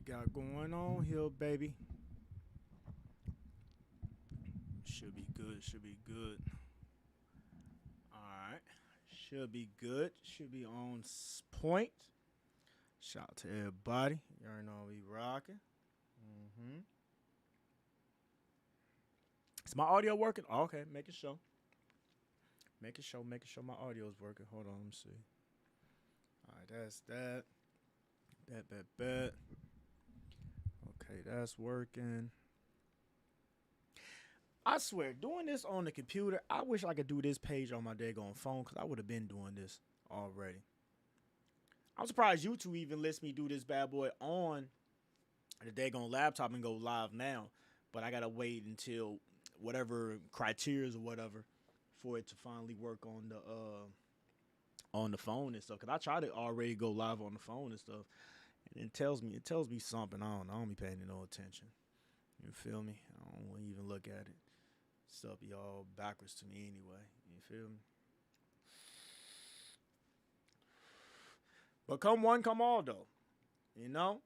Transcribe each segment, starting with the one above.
got going on here, baby? Should be good. Should be good. All right. Should be good. Should be on point. Shout out to everybody. You already know we rocking. Mm-hmm. Is my audio working? Oh, okay, making sure. Making sure. Making sure my audio is working. Hold on, let me see. All right, that's that. Bet. Okay, that's working. I swear, doing this on the computer, I wish I could do this page on my daggone phone because I would have been doing this already. I'm surprised YouTube even lets me do this bad boy on the daggone laptop and go live now. But I gotta wait until whatever criterias or whatever for it to finally work on the phone and stuff. Cause I tried to already go live on the phone and stuff, and it tells me something. I don't know. I don't be paying no attention. You feel me? I don't even look at it. Stuff be all backwards to me anyway. You feel me? But come one, come all though. You know?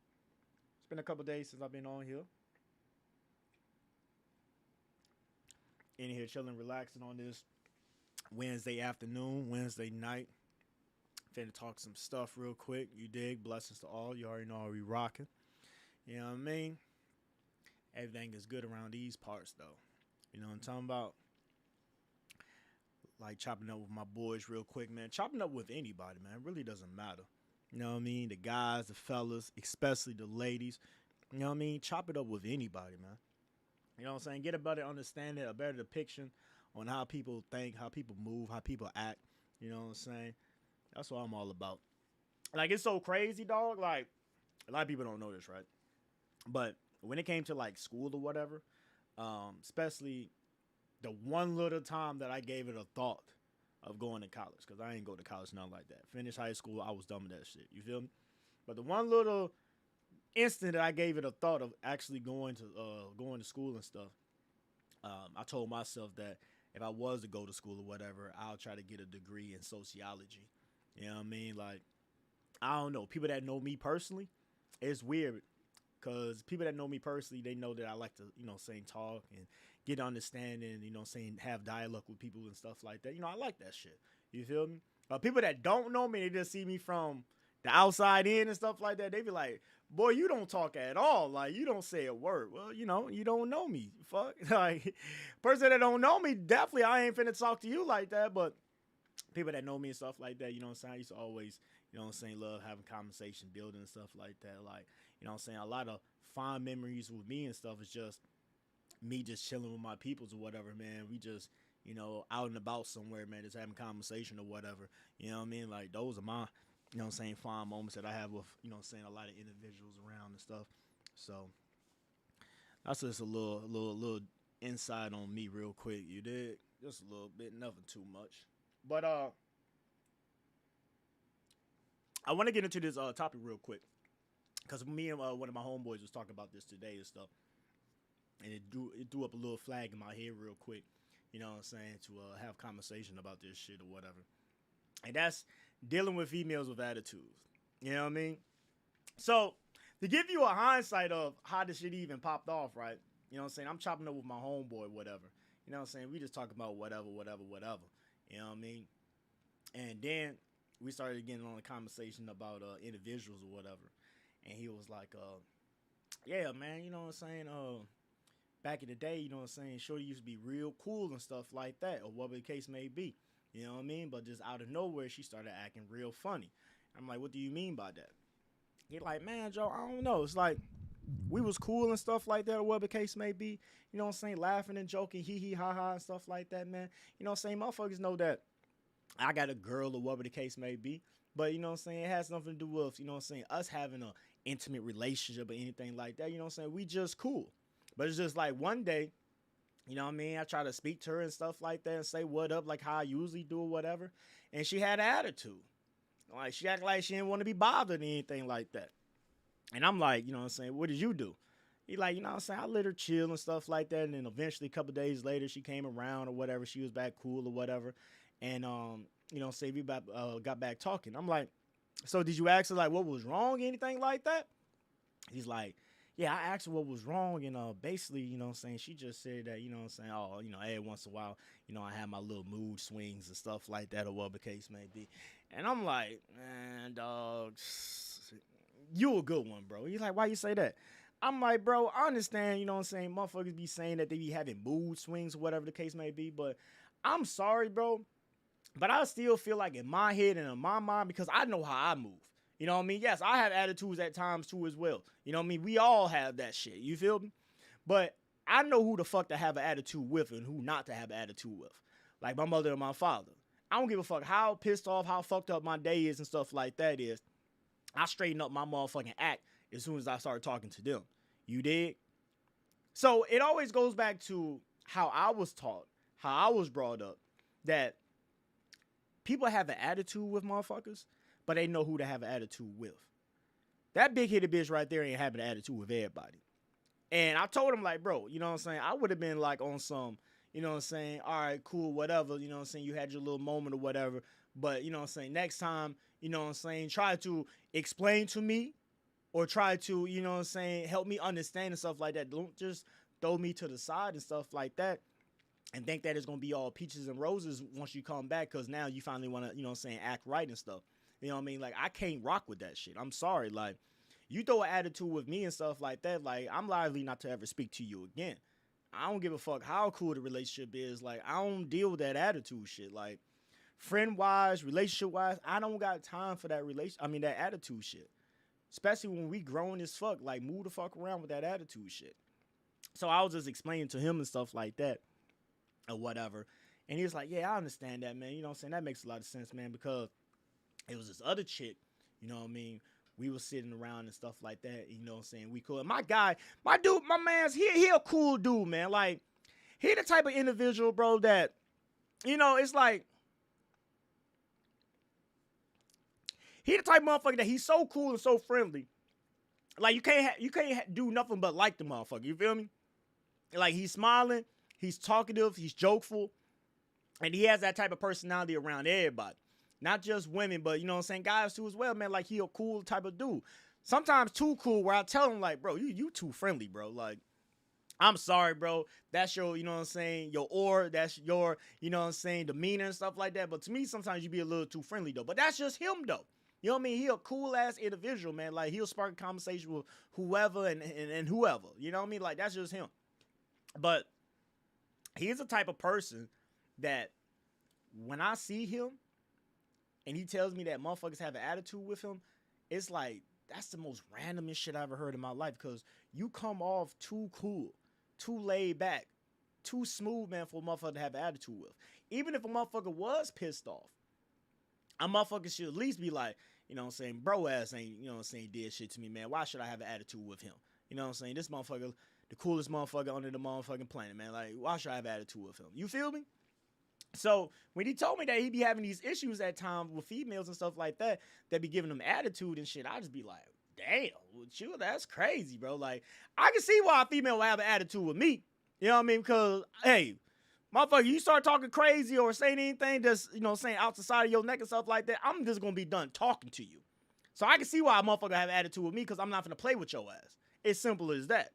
It's been a couple days since I've been on here. In here chilling, relaxing on this Wednesday afternoon, Wednesday night. Finna talk some stuff real quick. You dig? Blessings to all. You already know how we rocking. You know what I mean? Everything is good around these parts though. You know what I'm talking about? Like chopping up with my boys real quick, man. Chopping up with anybody, man. It really doesn't matter. You know what I mean? The guys, the fellas, especially the ladies. You know what I mean? Chop it up with anybody, man. You know what I'm saying? Get a better understanding, a better depiction on how people think, how people move, how people act. You know what I'm saying? That's what I'm all about. Like, it's so crazy, dog. Like, a lot of people don't know this, right? But when it came to, like, school or whatever, especially the one little time that I gave it a thought of going to college, because I ain't go to college, nothing like that. Finished high school, I was done with that shit. You feel me? But the one little instant that I gave it a thought of actually going to school and stuff, I told myself that if I was to go to school or whatever, I'll try to get a degree in sociology. You know what I mean? Like, I don't know. People that know me personally, it's weird because people that know me personally, they know that I like to, saying talk and get understanding, saying have dialogue with people and stuff like that. I like that shit. You feel me? People that don't know me, they just see me from the outside in and stuff like that. They be like, boy, you don't talk at all. Like, you don't say a word. Well, you don't know me. Fuck. Like, person that don't know me, definitely I ain't finna talk to you like that. But people that know me and stuff like that, you know what I'm saying? I used to always, love having conversation, building and stuff like that. Like, a lot of fond memories with me and stuff is just me just chilling with my peoples or whatever, man. We just, out and about somewhere, man, just having conversation or whatever. You know what I mean? Like, those are my, fond moments that I have with, a lot of individuals around and stuff. So that's just a little insight on me real quick. You did just a little bit, nothing too much. But I want to get into this topic real quick because me and one of my homeboys was talking about this today and stuff, and it threw up a little flag in my head real quick. You know what I'm saying, to have conversation about this shit or whatever, and that's dealing with females with attitudes. You know what I mean? So to give you a hindsight of how this shit even popped off, right? You know what I'm saying? I'm chopping up with my homeboy, whatever. You know what I'm saying? We just talking about whatever. You know what I mean? And then we started getting on a conversation about individuals or whatever. And he was like, yeah, man, you know what I'm saying? Back in the day, you know what I'm saying? Shorty used to be real cool and stuff like that, or whatever the case may be. You know what I mean? But just out of nowhere, she started acting real funny. I'm like, what do you mean by that? He like, man, Joe, I don't know. It's like we was cool and stuff like that, or whatever the case may be. You know what I'm saying? Laughing and joking, hee hee ha ha and stuff like that, man. You know what I'm saying? Motherfuckers know that I got a girl or whatever the case may be. But you know what I'm saying? It has nothing to do with, you know what I'm saying, us having an intimate relationship or anything like that. You know what I'm saying? We just cool. But it's just like one day, you know what I mean? I try to speak to her and stuff like that and say what up, like how I usually do or whatever. And she had an attitude. Like, she acted like she didn't want to be bothered or anything like that. And I'm like, you know what I'm saying, what did you do? He like, you know what I'm saying, I let her chill and stuff like that. And then eventually a couple days later, she came around or whatever. She was back cool or whatever. And, you know, say we got back talking. I'm like, so did you ask her, like, what was wrong, anything like that? He's like, yeah, I asked her what was wrong, and basically, she just said that, oh, every once in a while, I have my little mood swings and stuff like that, or whatever the case may be. And I'm like, man, dog, you a good one, bro. He's like, why you say that? I'm like, bro, I understand, motherfuckers be saying that they be having mood swings or whatever the case may be, but I'm sorry, bro. But I still feel like in my head and in my mind, because I know how I move. You know what I mean? Yes, I have attitudes at times too as well. You know what I mean? We all have that shit. You feel me? But I know who the fuck to have an attitude with and who not to have an attitude with. Like my mother and my father. I don't give a fuck how pissed off, how fucked up my day is and stuff like that is. I straighten up my motherfucking act as soon as I start talking to them. You dig? So it always goes back to how I was taught, how I was brought up, that people have an attitude with motherfuckers, but they know who to have an attitude with. That big-headed bitch right there ain't having an attitude with everybody. And I told him, like, bro, you know what I'm saying? I would have been, like, on some, you know what I'm saying? All right, cool, whatever. You know what I'm saying? You had your little moment or whatever. But, you know what I'm saying? Next time, you know what I'm saying? Try to explain to me or try to, you know what I'm saying? Help me understand and stuff like that. Don't just throw me to the side and stuff like that and think that it's going to be all peaches and roses once you come back because now you finally want to, you know what I'm saying, act right and stuff. You know what I mean? Like, I can't rock with that shit. I'm sorry. Like, you throw an attitude with me and stuff like that, like, I'm likely not to ever speak to you again. I don't give a fuck how cool the relationship is. Like, I don't deal with that attitude shit. Like, friend-wise, relationship-wise, I don't got time for that that attitude shit. Especially when we grown as fuck. Like, move the fuck around with that attitude shit. So I was just explaining to him and stuff like that or whatever. And he was like, yeah, I understand that, man. You know what I'm saying? That makes a lot of sense, man, because it was this other chick, you know what I mean? We were sitting around and stuff like that, you know what I'm saying? We cool. And my guy, my dude, my man's, he a cool dude, man. Like, he the type of individual, bro, that, it's like, he the type of motherfucker that he's so cool and so friendly. Like, you can't do nothing but like the motherfucker, you feel me? Like, he's smiling, he's talkative, he's jokeful, and he has that type of personality around everybody. Not just women, but, you know what I'm saying, guys too as well, man. Like, he a cool type of dude. Sometimes too cool where I tell him, like, bro, you too friendly, bro. Like, I'm sorry, bro. That's your, you know what I'm saying, your aura. That's your, you know what I'm saying, demeanor and stuff like that. But to me, sometimes you be a little too friendly, though. But that's just him, though. You know what I mean? He a cool-ass individual, man. Like, he'll spark a conversation with whoever and whoever. You know what I mean? Like, that's just him. But he's the type of person that when I see him, and he tells me that motherfuckers have an attitude with him, it's like, that's the most randomest shit I ever heard in my life because you come off too cool, too laid back, too smooth, man, for a motherfucker to have an attitude with. Even if a motherfucker was pissed off, a motherfucker should at least be like, you know what I'm saying, bro ass ain't, you know what I'm saying, did shit to me, man. Why should I have an attitude with him? You know what I'm saying? This motherfucker, the coolest motherfucker under the motherfucking planet, man. Like, why should I have an attitude with him? You feel me? So when he told me that he be having these issues at times with females and stuff like that be giving him attitude and shit, I just be like, damn, with you, that's crazy, bro. Like, I can see why a female would have an attitude with me. You know what I mean? Because, hey, motherfucker, you start talking crazy or saying anything that's, you know, saying out the side of your neck and stuff like that, I'm just going to be done talking to you. So I can see why a motherfucker have an attitude with me because I'm not going to play with your ass. It's simple as that.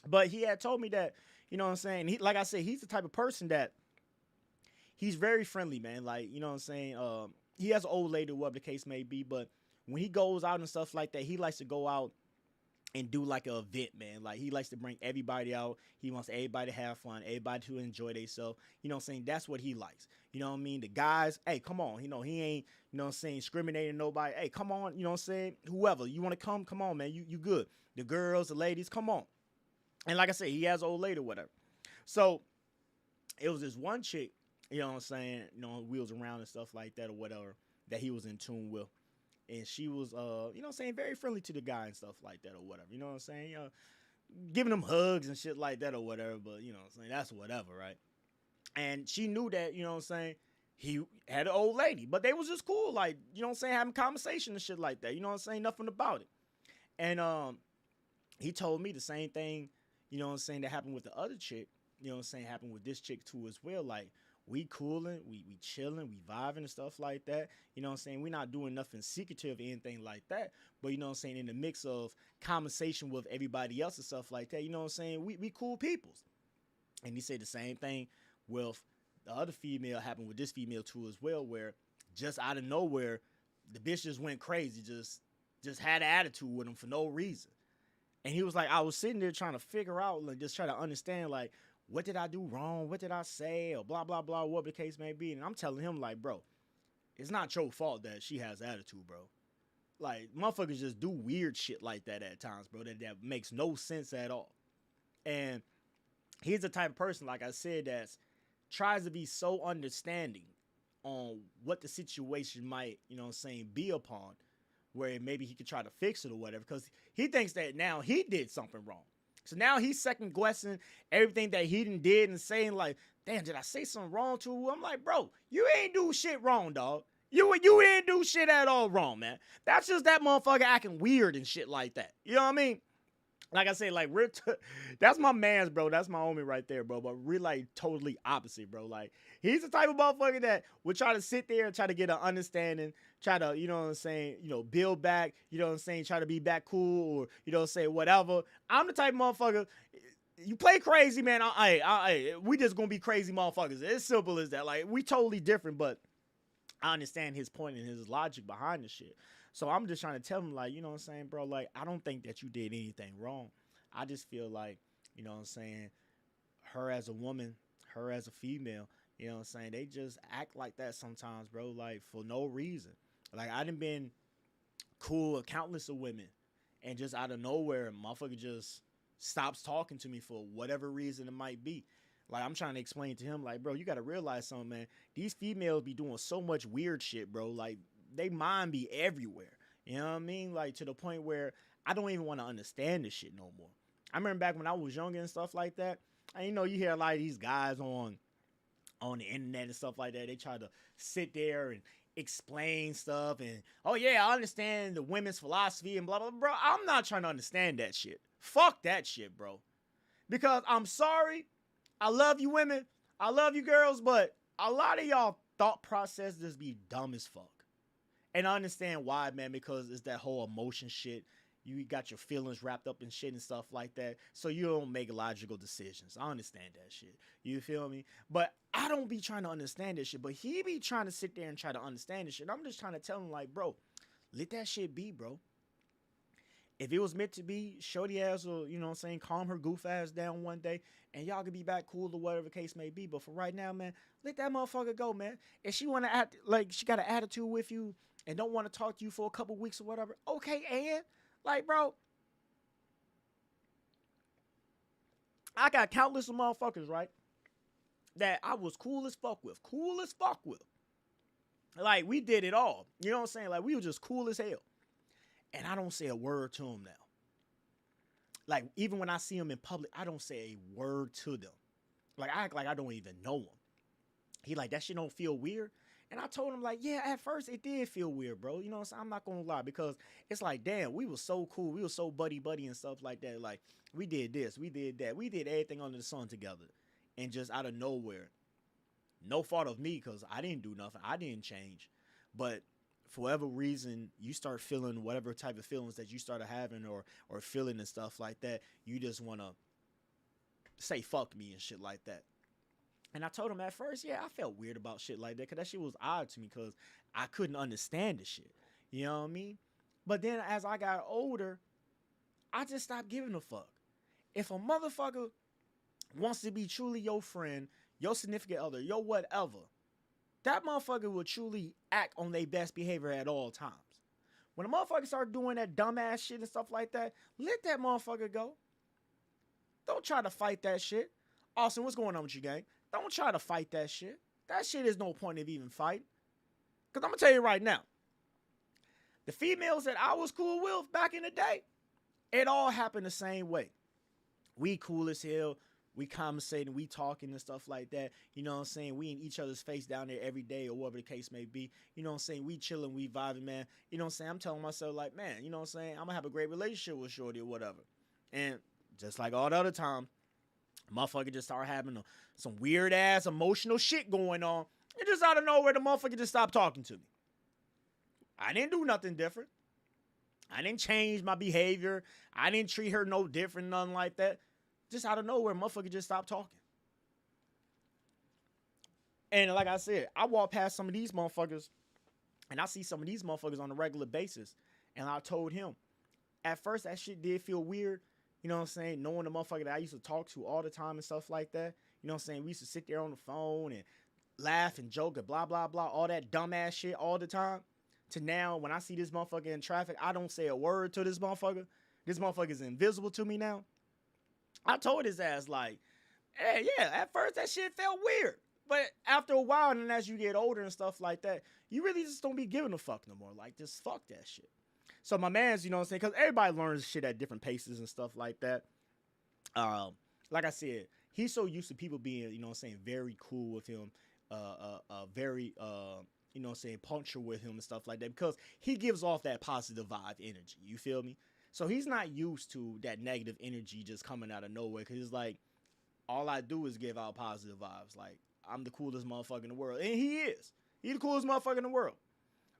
But he had told me that, you know what I'm saying? He, like I said, he's the type of person that he's very friendly, man. Like, you know what I'm saying? He has an old lady, whatever the case may be, but when he goes out and stuff like that, he likes to go out and do like an event, man. Like, he likes to bring everybody out. He wants everybody to have fun, everybody to enjoy themselves. You know what I'm saying? That's what he likes. You know what I mean? The guys, hey, come on. You know, he ain't, you know what I'm saying, discriminating nobody. Hey, come on. You know what I'm saying? Whoever. You want to come on, man. You good. The girls, the ladies, come on. And like I said, he has an old lady or whatever. So it was this one chick, you know what I'm saying, you know, wheels around and stuff like that or whatever, that he was in tune with. And she was, you know what I'm saying, very friendly to the guy and stuff like that or whatever. You know what I'm saying? You know, giving him hugs and shit like that or whatever. But, you know what I'm saying, that's whatever, right? And she knew that, you know what I'm saying, he had an old lady. But they was just cool, like, you know what I'm saying, having conversation and shit like that. You know what I'm saying? Nothing about it. And he told me the same thing, you know what I'm saying, that happened with the other chick. You know what I'm saying, happened with this chick too as well. Like, We cooling, we chilling, we vibing and stuff like that. You know what I'm saying? We not doing nothing secretive or anything like that. But you know what I'm saying, in the mix of conversation with everybody else and stuff like that, you know what I'm saying? We cool peoples. And he said the same thing with the other female happened with this female too as well, where just out of nowhere, the bitch just went crazy, just had an attitude with him for no reason. And he was like, I was sitting there trying to figure out, like, just trying to understand, like, what did I do wrong? What did I say? Or blah, blah, blah, what the case may be. And I'm telling him, like, bro, it's not your fault that she has attitude, bro. Like, motherfuckers just do weird shit like that at times, bro, that makes no sense at all. And he's the type of person, like I said, that tries to be so understanding on what the situation might, you know what I'm saying, be upon, where maybe he could try to fix it or whatever, because he thinks that now he did something wrong. So now he's second guessing everything that he did and saying, like, damn, did I say something wrong to her? I'm like, bro, you ain't do shit wrong, dog. You didn't do shit at all wrong, man. That's just that motherfucker acting weird and shit like that. You know what I mean? Like I said, like, that's my man's, bro. That's my homie right there, bro. But we're like totally opposite, bro. Like, he's the type of motherfucker that would try to sit there and try to get an understanding, try to, you know what I'm saying, build back, you know what I'm saying, try to be back cool, or, you know, say whatever. I'm the type of motherfucker, you play crazy, man. We just gonna be crazy motherfuckers. It's simple as that. Like, we totally different, but I understand his point and his logic behind the shit. So I'm just trying to tell him, like, you know what I'm saying, bro? Like, I don't think that you did anything wrong. I just feel like, you know what I'm saying, her as a woman, her as a female, you know what I'm saying, they just act like that sometimes, bro, like, for no reason. Like, I done been cool with countless of women, and just out of nowhere, motherfucker just stops talking to me for whatever reason it might be. Like, I'm trying to explain to him, like, bro, you got to realize something, man. These females be doing so much weird shit, bro. Like, they mind be everywhere. You know what I mean? Like, to the point where I don't even want to understand this shit no more. I remember back when I was younger and stuff like that. And, you hear a lot of these guys on the internet and stuff like that. They try to sit there and explain stuff and, oh yeah, I understand the women's philosophy and blah, blah, blah. Bro, I'm not trying to understand that shit. Fuck that shit, bro. Because I'm sorry, I love you women, I love you girls, but a lot of y'all thought process just be dumb as fuck. And I understand why, man, because it's that whole emotion shit. You got your feelings wrapped up in shit and stuff like that. So you don't make logical decisions. I understand that shit. You feel me? But I don't be trying to understand this shit. But he be trying to sit there and try to understand this shit. I'm just trying to tell him, like, bro, let that shit be, bro. If it was meant to be, shorty ass will, you know what I'm saying, calm her goof ass down one day, and y'all could be back cool or whatever the case may be. But for right now, man, let that motherfucker go, man. If she want to act like she got an attitude with you and don't want to talk to you for a couple weeks or whatever, okay, and, like, bro, I got countless of motherfuckers, right, that I was cool as fuck with. Cool as fuck with. Like, we did it all. You know what I'm saying? Like, we were just cool as hell. And I don't say a word to them now. Like, even when I see them in public, I don't say a word to them. Like, I act like I don't even know them. He like, that shit don't feel weird? And I told him, like, yeah, at first it did feel weird, bro. You know what I'm saying? I'm not going to lie, because it's like, damn, we were so cool. We were so buddy-buddy and stuff like that. Like, we did this. We did that. We did everything under the sun together. And just out of nowhere, no fault of me, because I didn't do nothing. I didn't change. But for whatever reason, you start feeling whatever type of feelings that you started having or feeling and stuff like that. You just want to say fuck me and shit like that. And I told him at first, yeah, I felt weird about shit like that, because that shit was odd to me, because I couldn't understand the shit. You know what I mean? But then as I got older, I just stopped giving a fuck. If a motherfucker wants to be truly your friend, your significant other, your whatever, that motherfucker will truly act on their best behavior at all times. When a motherfucker start doing that dumbass shit and stuff like that, let that motherfucker go. Don't try to fight that shit. Austin, what's going on with you, gang? Don't try to fight that shit. That shit is no point of even fighting. Because I'm going to tell you right now, the females that I was cool with back in the day, it all happened the same way. We cool as hell. We conversating, we talking and stuff like that. You know what I'm saying? We in each other's face down there every day or whatever the case may be. You know what I'm saying? We chilling, we vibing, man. You know what I'm saying? I'm telling myself, like, man, you know what I'm saying? I'm going to have a great relationship with shorty or whatever. And just like all the other time, Motherfucker just start having some weird ass emotional shit going on. And just out of nowhere, the motherfucker just stopped talking to me. I didn't do nothing different. I didn't change my behavior. I didn't treat her no different, nothing like that. Just out of nowhere, motherfucker just stopped talking. And like I said, I walk past some of these motherfuckers and I see some of these motherfuckers on a regular basis. And I told him, at first that shit did feel weird. You know what I'm saying? Knowing the motherfucker that I used to talk to all the time and stuff like that. You know what I'm saying? We used to sit there on the phone and laugh and joke and blah, blah, blah. All that dumbass shit all the time. To now, when I see this motherfucker in traffic, I don't say a word to this motherfucker. This motherfucker is invisible to me now. I told his ass, like, hey, yeah, at first that shit felt weird. But after a while, and as you get older and stuff like that, you really just don't be giving a fuck no more. Like, just fuck that shit. So my man's, you know what I'm saying? Because everybody learns shit at different paces and stuff like that. Like I said, he's so used to people being, you know what I'm saying, very cool with him, very, you know what I'm saying, punctual with him and stuff like that, because he gives off that positive vibe energy. You feel me? So he's not used to that negative energy just coming out of nowhere, because it's like, all I do is give out positive vibes. Like, I'm the coolest motherfucker in the world. And he is. He's the coolest motherfucker in the world.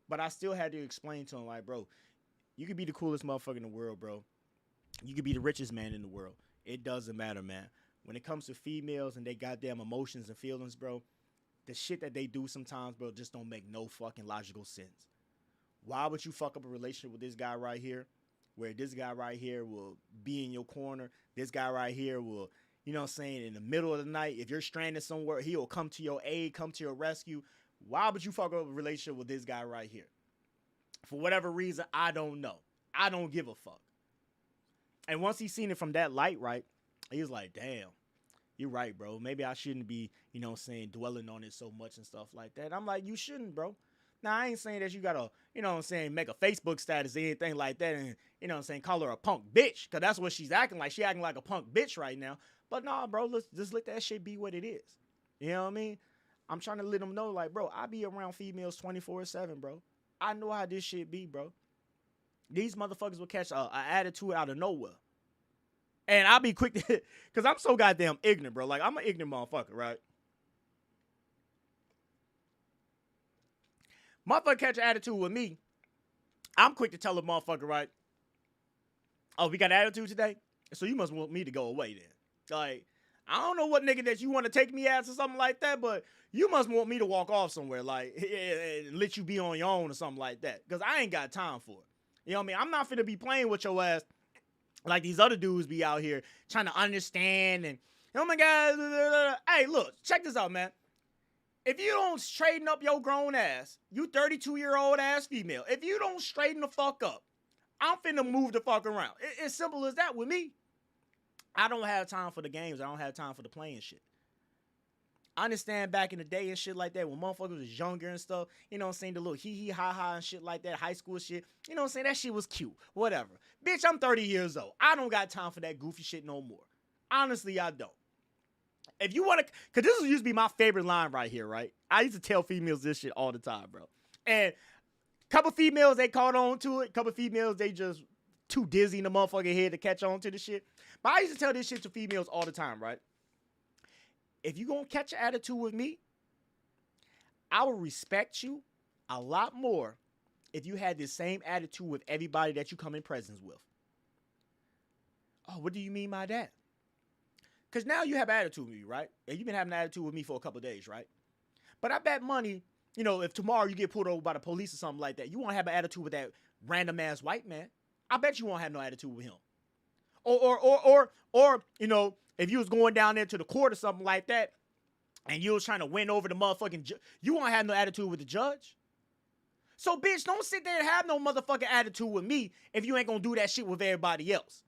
But I still had to explain to him, like, bro, you could be the coolest motherfucker in the world, bro. You could be the richest man in the world. It doesn't matter, man. When it comes to females and they goddamn emotions and feelings, bro, the shit that they do sometimes, bro, just don't make no fucking logical sense. Why would you fuck up a relationship with this guy right here, where this guy right here will be in your corner? This guy right here will, you know what I'm saying, in the middle of the night, if you're stranded somewhere, he will come to your aid, come to your rescue. Why would you fuck up a relationship with this guy right here? For whatever reason, I don't know. I don't give a fuck. And once he seen it from that light, right, he was like, damn, you're right, bro. Maybe I shouldn't be, you know what I'm saying, dwelling on it so much and stuff like that. I'm like, you shouldn't, bro. Now, I ain't saying that you gotta, you know what I'm saying, make a Facebook status or anything like that and, you know what I'm saying, call her a punk bitch, because that's what she's acting like. She acting like a punk bitch right now. But nah, bro, let's just let that shit be what it is. You know what I mean? I'm trying to let them know, like, bro, I be around females 24/7, bro. I know how this shit be, bro. These motherfuckers will catch an attitude out of nowhere. And I'll be quick to, because I'm so goddamn ignorant, bro. Like, I'm an ignorant motherfucker, right? Motherfucker catch an attitude with me, I'm quick to tell a motherfucker, right? Oh, we got an attitude today? So you must want me to go away then. Like, I don't know what nigga that you want to take me as or something like that, but you must want me to walk off somewhere, like, and let you be on your own or something like that. Because I ain't got time for it. You know what I mean? I'm not finna be playing with your ass like these other dudes be out here trying to understand and, oh my God. Hey, look, check this out, man. If you don't straighten up your grown ass, you 32-year-old ass female, if you don't straighten the fuck up, I'm finna move the fuck around. It's simple as that with me. I don't have time for the games. I don't have time for the playing shit. I understand back in the day and shit like that, when motherfuckers was younger and stuff, you know what I'm saying, the little hee ha ha and shit like that, high school shit, you know what I'm saying, that shit was cute, whatever. Bitch, I'm 30 years old. I don't got time for that goofy shit no more. Honestly, I don't. If you want to, because this used to be my favorite line right here, right? I used to tell females this shit all the time, bro. And couple females, they caught on to it. Couple females, they just too dizzy in the motherfucking head to catch on to the shit. But I used to tell this shit to females all the time, right? If you gonna catch an attitude with me, I will respect you a lot more if you had the same attitude with everybody that you come in presence with. Oh, what do you mean by that? Because now you have attitude with me, right? And you've been having an attitude with me for a couple of days, right? But I bet money, you know, if tomorrow you get pulled over by the police or something like that, you won't have an attitude with that random ass white man. I bet you won't have no attitude with him. Or, you know, if you was going down there to the court or something like that, and you was trying to win over the motherfucking you won't have no attitude with the judge. So, bitch, don't sit there and have no motherfucking attitude with me if you ain't gonna do that shit with everybody else.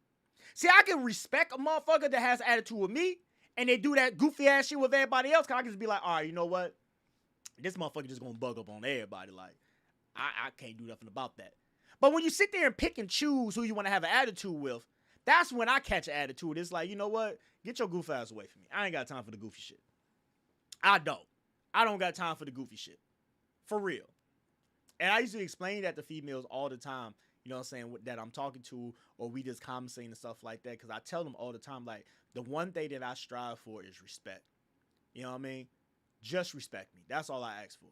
See, I can respect a motherfucker that has attitude with me, and they do that goofy ass shit with everybody else, because I can just be like, all right, you know what? This motherfucker just gonna bug up on everybody. Like, I can't do nothing about that. But when you sit there and pick and choose who you want to have an attitude with, that's when I catch an attitude. It's like, you know what? Get your goof ass away from me. I ain't got time for the goofy shit. I don't got time for the goofy shit. For real. And I used to explain that to females all the time. you know what I'm saying, that I'm talking to, or we just conversating and stuff like that. Because I tell them all the time, like, the one thing that I strive for is respect. You know what I mean? Just respect me. That's all I ask for.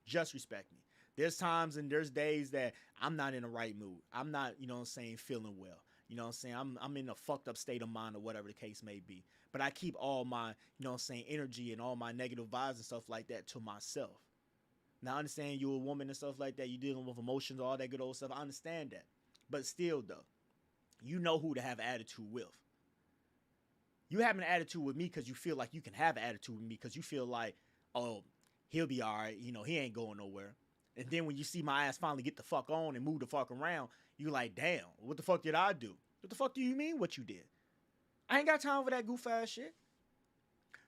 Just respect me. There's times and there's days that I'm not in the right mood. I'm not, you know what I'm saying, feeling well. You know what I'm saying? I'm in a fucked up state of mind or whatever the case may be. But I keep all my, you know what I'm saying, energy and all my negative vibes and stuff like that to myself. Now, I understand you're a woman and stuff like that. You're dealing with emotions, all that good old stuff. I understand that. But still, though, you know who to have an attitude with. You have an attitude with me because you feel like you can have an attitude with me because you feel like, oh, he'll be all right. You know, he ain't going nowhere. And then when you see my ass finally get the fuck on and move the fuck around, you like, damn, what the fuck did I do? What the fuck do you mean what you did? I ain't got time for that goof ass shit.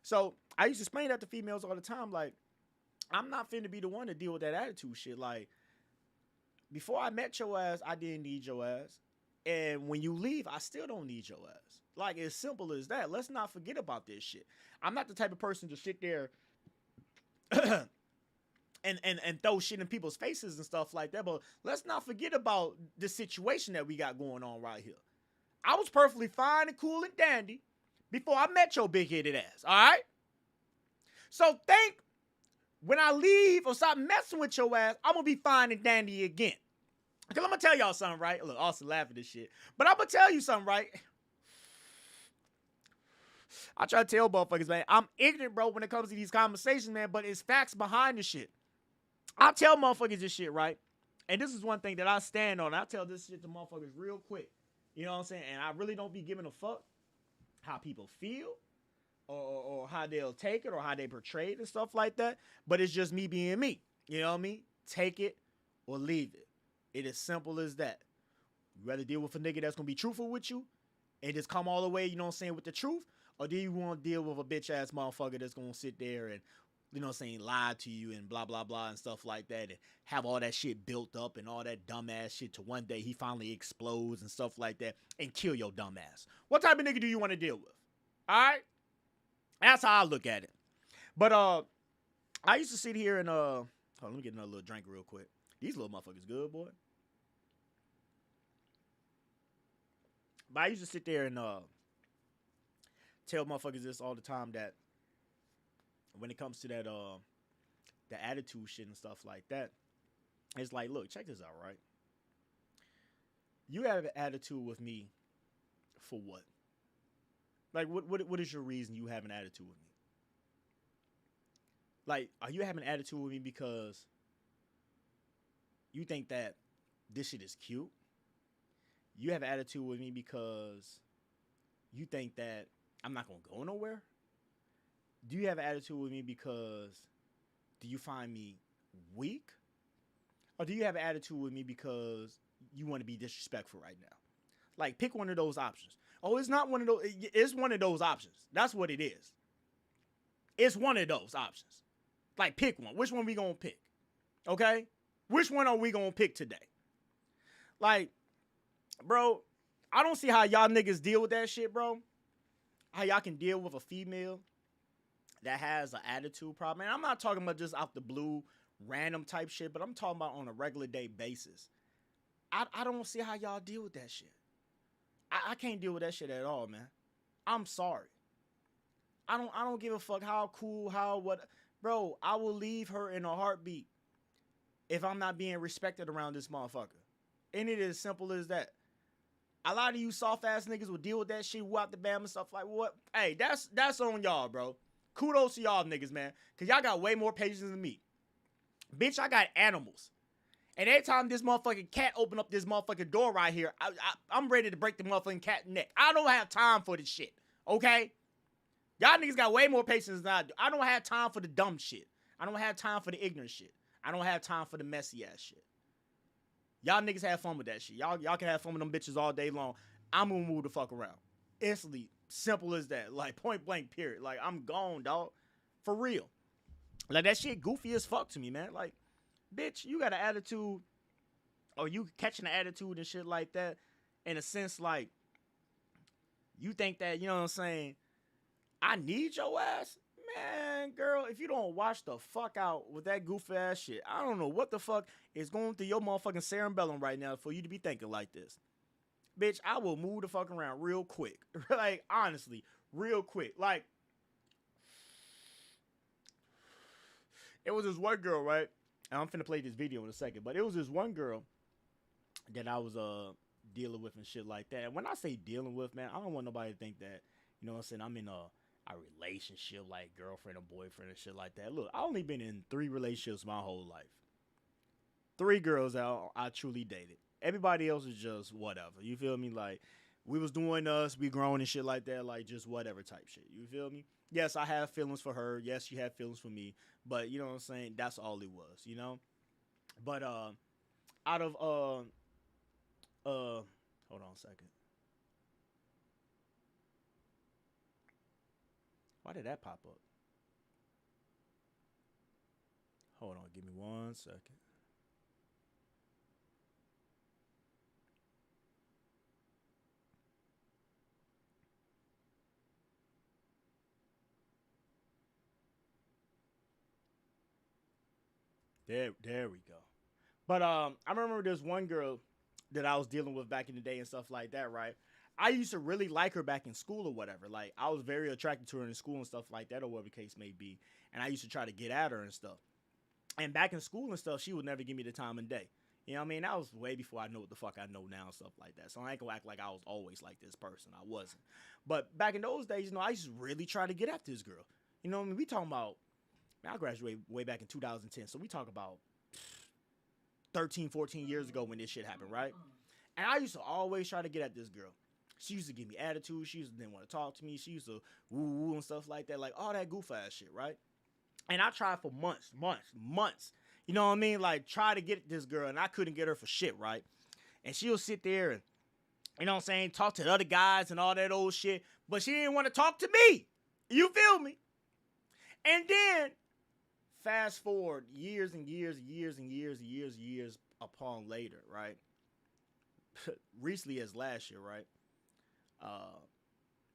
So I used to explain that to females all the time. Like, I'm not finna be the one to deal with that attitude shit. Like, before I met your ass, I didn't need your ass. And when you leave, I still don't need your ass. Like, as simple as that. Let's not forget about this shit. I'm not the type of person to sit there and throw shit in people's faces and stuff like that. But let's not forget about the situation that we got going on right here. I was perfectly fine and cool and dandy before I met your big-headed ass, all right? So think when I leave or stop messing with your ass, I'm going to be fine and dandy again. Because I'm going to tell y'all something, right? Look, Austin laughing at this shit. But I'm going to tell you something, right? I try to tell motherfuckers, man, I'm ignorant, bro, when it comes to these conversations, man, but it's facts behind the shit. I tell motherfuckers this shit, right? And this is one thing that I stand on. I tell this shit to motherfuckers real quick. You know what I'm saying? And I really don't be giving a fuck how people feel or how they'll take it or how they portray it and stuff like that. But it's just me being me. You know what I mean? Take it or leave it. It is simple as that. You rather deal with a nigga that's going to be truthful with you and just come all the way, you know what I'm saying, with the truth? Or do you want to deal with a bitch-ass motherfucker that's going to sit there and, you know what I'm saying, lie to you and blah, blah, blah and stuff like that and have all that shit built up and all that dumbass shit to one day he finally explodes and stuff like that and kill your dumbass? What type of nigga do you want to deal with? All right? That's how I look at it. But I used to sit here and, hold on, let me get another little drink real quick. These little motherfuckers good, boy. But I used to sit there and tell motherfuckers this all the time that when it comes to that the attitude shit and stuff like that, it's like, look, check this out, right? You have an attitude with me for what? Like, what is your reason you have an attitude with me? Like, are you having an attitude with me because you think that this shit is cute? You have an attitude with me because you think that I'm not going to go nowhere? Do you have an attitude with me because do you find me weak? Or do you have an attitude with me because you want to be disrespectful right now? Like, pick one of those options. Oh, it's not one of those. It's one of those options. That's what it is. It's one of those options. Like, pick one. Which one we going to pick? Okay? Which one are we going to pick today? Like, bro, I don't see how y'all niggas deal with that shit, bro. How y'all can deal with a female that has an attitude problem. And I'm not talking about just out the blue, random type shit, but I'm talking about on a regular day basis. I don't see how y'all deal with that shit. I can't deal with that shit at all, man. I'm sorry. I don't give a fuck how cool, how what. Bro, I will leave her in a heartbeat if I'm not being respected around this motherfucker. And it is as simple as that. A lot of you soft ass niggas will deal with that shit, who out the bam and stuff like what? Hey, that's on y'all, bro. Kudos to y'all niggas, man. Cause y'all got way more patience than me. Bitch, I got animals. And every time this motherfucking cat open up this motherfucking door right here, I'm ready to break the motherfucking cat neck. I don't have time for this shit, okay? Y'all niggas got way more patience than I do. I don't have time for the dumb shit. I don't have time for the ignorant shit. I don't have time for the messy ass shit. Y'all niggas have fun with that shit. Y'all can have fun with them bitches all day long. I'm gonna move the fuck around. Instantly. Simple as that. Like, point blank, period. Like, I'm gone, dog. For real. Like, that shit goofy as fuck to me, man. Like, bitch, you got an attitude, or you catching an attitude and shit like that, in a sense, like, you think that, you know what I'm saying, I need your ass? man, girl, if you don't watch the fuck out with that goofy ass shit, I don't know what the fuck is going through your motherfucking cerebellum right now for you to be thinking like this. Bitch, I will move the fuck around real quick. Like, honestly, real quick. Like, it was this one girl, right? And I'm finna play this video in a second, but it was this one girl that I was dealing with and shit like that. And when I say dealing with, man, I don't want nobody to think that, you know what I'm saying, I'm in a relationship, like girlfriend or boyfriend and shit like that. Look, I only been in 3 relationships my whole life. 3 girls that I truly dated. Everybody else is just whatever. You feel me? Like, we was doing us, we grown and shit like that, like just whatever type shit. You feel me? Yes, I have feelings for her. Yes, she had feelings for me. But you know what I'm saying? That's all it was, you know? But out of hold on a second. Why did that pop up? Hold on, give me 1 second. There we go. But I remember there's one girl that I was dealing with back in the day and stuff like that, right? I used to really like her back in school or whatever. Like, I was very attracted to her in school and stuff like that, or whatever the case may be. And I used to try to get at her and stuff. And back in school and stuff, she would never give me the time of day. You know what I mean? That was way before I know what the fuck I know now and stuff like that. So I ain't gonna act like I was always like this person. I wasn't. But back in those days, you know, I used to really try to get at this girl. You know what I mean? We talking about, man, I graduated way back in 2010. So we talk about 13, 14 years ago when this shit happened, right? And I used to always try to get at this girl. She used to give me attitude. She used to didn't want to talk to me. She used to woo-woo and stuff like that. Like, all that goof-ass shit, right? And I tried for months. You know what I mean? Like, try to get this girl, and I couldn't get her for shit, right? And she'll sit there and, you know what I'm saying, talk to the other guys and all that old shit. But she didn't want to talk to me. You feel me? And then, fast forward years and years upon later, right? Recently as last year, right?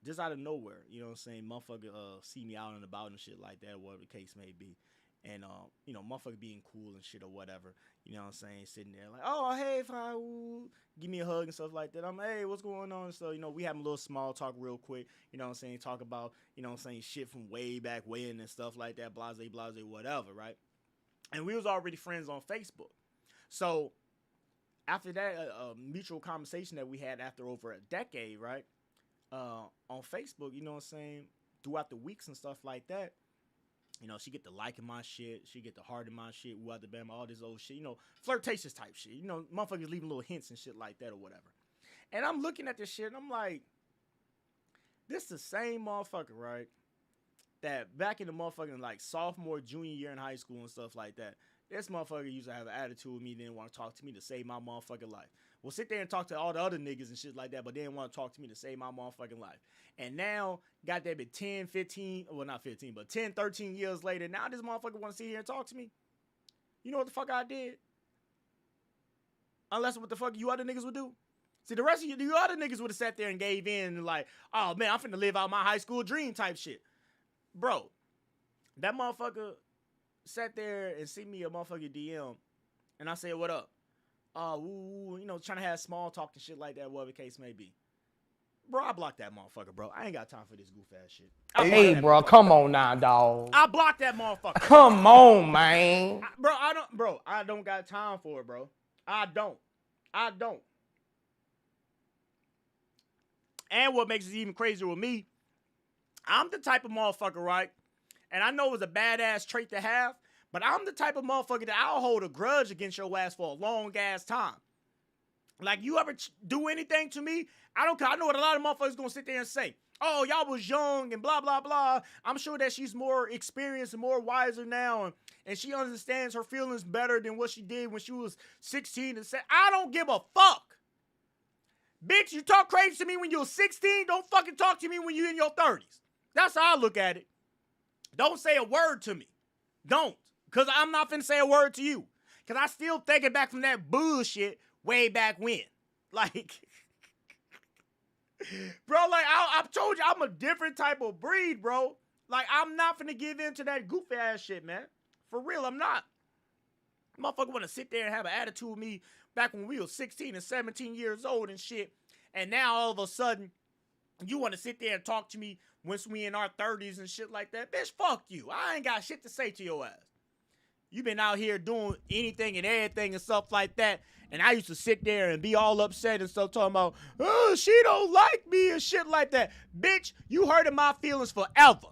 Just out of nowhere, you know what I'm saying? Motherfucker see me out and about and shit like that, whatever the case may be. And, you know, motherfucker being cool and shit or whatever, you know what I'm saying? Sitting there like, oh, hey, fine, ooh, give me a hug and stuff like that. I'm like, hey, what's going on? So, you know, we having a little small talk real quick, you know what I'm saying? Talk about, you know what I'm saying, shit from way back when and stuff like that, blase, whatever, right? And we was already friends on Facebook. So, after that mutual conversation that we had after over a decade, right? On Facebook, you know what I'm saying? Throughout the weeks and stuff like that, you know, she get to liking my shit. She get to hearting my shit. What the bam, all this old shit. You know, flirtatious type shit. You know, motherfuckers leaving little hints and shit like that or whatever. And I'm looking at this shit and I'm like, this the same motherfucker, right? That back in the motherfucking like sophomore, junior year in high school and stuff like that, this motherfucker used to have an attitude with me, didn't want to talk to me to save my motherfucking life. Well, sit there and talk to all the other niggas and shit like that, but they didn't want to talk to me to save my motherfucking life. And now, got that bit 10, 15, well, not 15, but 10, 13 years later, now this motherfucker want to sit here and talk to me? You know what the fuck I did? Unless what the fuck you other niggas would do. See, the rest of you other niggas would have sat there and gave in and like, oh, man, I'm finna live out my high school dream type shit. Bro, that motherfucker sat there and sent me a motherfucking DM, and I said, what up? You know, trying to have small talk and shit like that, whatever the case may be. Bro, I blocked that motherfucker, bro. I ain't got time for this goof ass shit. Hey, bro, come on now, dog. I blocked that motherfucker. Come on, man. I don't got time for it, bro. I don't. And what makes it even crazier with me, I'm the type of motherfucker, right? And I know it's a badass trait to have, but I'm the type of motherfucker that I'll hold a grudge against your ass for a long ass time. Like, you ever do anything to me, I don't care. I know what a lot of motherfuckers gonna sit there and say. Oh, y'all was young and blah, blah, blah. I'm sure that she's more experienced and more wiser now, and she understands her feelings better than what she did when she was 16 and 17. I don't give a fuck. Bitch, you talk crazy to me when you're 16, don't fucking talk to me when you're in your 30s. That's how I look at it. Don't say a word to me. Don't. Because I'm not finna say a word to you. Because I still thinking back from that bullshit way back when. Like, bro, like, I told you I'm a different type of breed, bro. Like, I'm not finna give in to that goofy ass shit, man. For real, I'm not. Motherfucker wanna sit there and have an attitude with me back when we were 16 and 17 years old and shit. And now all of a sudden, you wanna sit there and talk to me once we in our 30s and shit like that. Bitch, fuck you. I ain't got shit to say to your ass. You been out here doing anything and everything and stuff like that. And I used to sit there and be all upset and stuff talking about, oh, she don't like me and shit like that. Bitch, you hurting my feelings forever.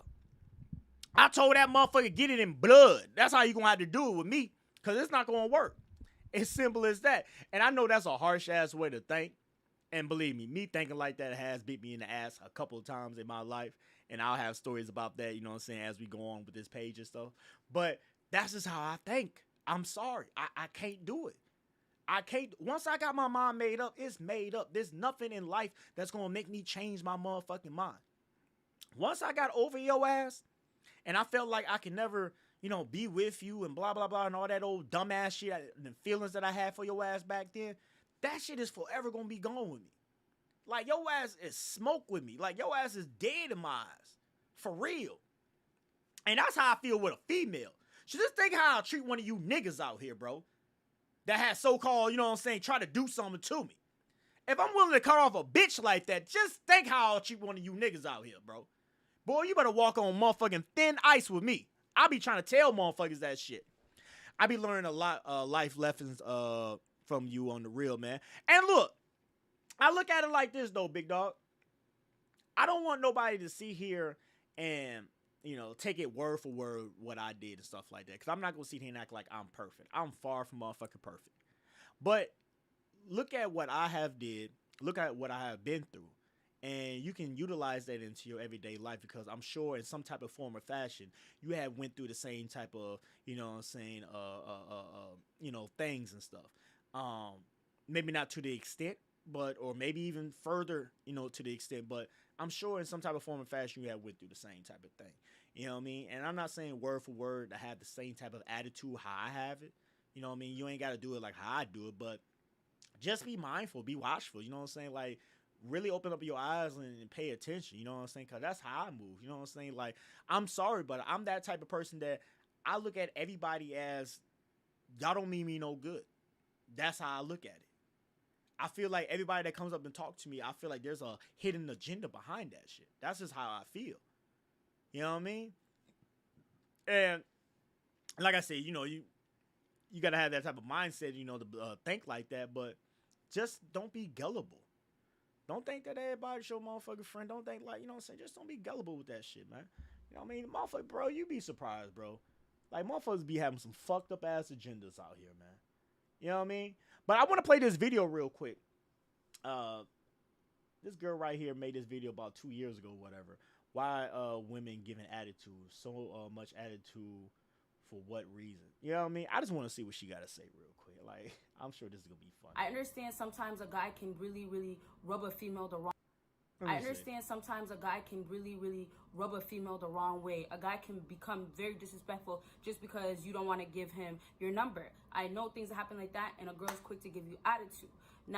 I told that motherfucker, get it in blood. That's how you gonna have to do it with me. Because it's not gonna work. It's simple as that. And I know that's a harsh ass way to think. And believe me thinking like that has beat me in the ass a couple of times in my life. And I'll have stories about that, you know what I'm saying, as we go on with this page and stuff. But that's just how I think. I'm sorry. I can't do it. I can't. Once I got my mind made up, it's made up. There's nothing in life that's going to make me change my motherfucking mind. Once I got over your ass and I felt like I could never, you know, be with you and blah, blah, blah, and all that old dumbass shit, the feelings that I had for your ass back then, that shit is forever going to be gone with me. Like, your ass is smoke with me. Like, your ass is dead in my eyes. For real. And that's how I feel with a female. So just think how I treat one of you niggas out here, bro. That has so-called, you know what I'm saying, try to do something to me. If I'm willing to cut off a bitch like that, just think how I'll treat one of you niggas out here, bro. Boy, you better walk on motherfucking thin ice with me. I be trying to tell motherfuckers that shit. I be learning a lot life lessons from you on the real, man. And look, I look at it like this, though, big dog. I don't want nobody to sit here and, you know, take it word for word what I did and stuff like that. Because I'm not going to sit here and act like I'm perfect. I'm far from motherfucking perfect. But look at what I have did. Look at what I have been through. And you can utilize that into your everyday life, because I'm sure in some type of form or fashion, you have went through the same type of, you know what I'm saying, you know, things and stuff. Maybe not to the extent, but, or maybe even further, you know, to the extent, but I'm sure in some type of form or fashion you have went through the same type of thing. You know what I mean? And I'm not saying word for word to have the same type of attitude how I have it. You know what I mean? You ain't got to do it like how I do it, but just be mindful, be watchful. You know what I'm saying? Like, really open up your eyes and pay attention. You know what I'm saying? Because that's how I move. You know what I'm saying? Like, I'm sorry, but I'm that type of person that I look at everybody as, y'all don't mean me no good. That's how I look at it. I feel like everybody that comes up and talk to me, I feel like there's a hidden agenda behind that shit. That's just how I feel. You know what I mean? And like I said, you know, you got to have that type of mindset, you know, to think like that. But just don't be gullible. Don't think that everybody's your motherfucking friend. Don't think like, you know what I'm saying? Just don't be gullible with that shit, man. You know what I mean? Motherfucker, bro, you be surprised, bro. Like, motherfuckers be having some fucked up ass agendas out here, man. You know what I mean? But I want to play this video real quick. This girl right here made this video about 2 years ago, whatever. Why women giving attitude, so much attitude, for what reason? You know what I mean? I just want to see what she got to say real quick. Like, I'm sure this is going to be fun. I understand sometimes a guy can really, really rub a female the wrong I understand sometimes a guy can really, really rub a female the wrong way. A guy can become very disrespectful just because you don't want to give him your number. I know things happen like that, and a girl's quick to give you attitude.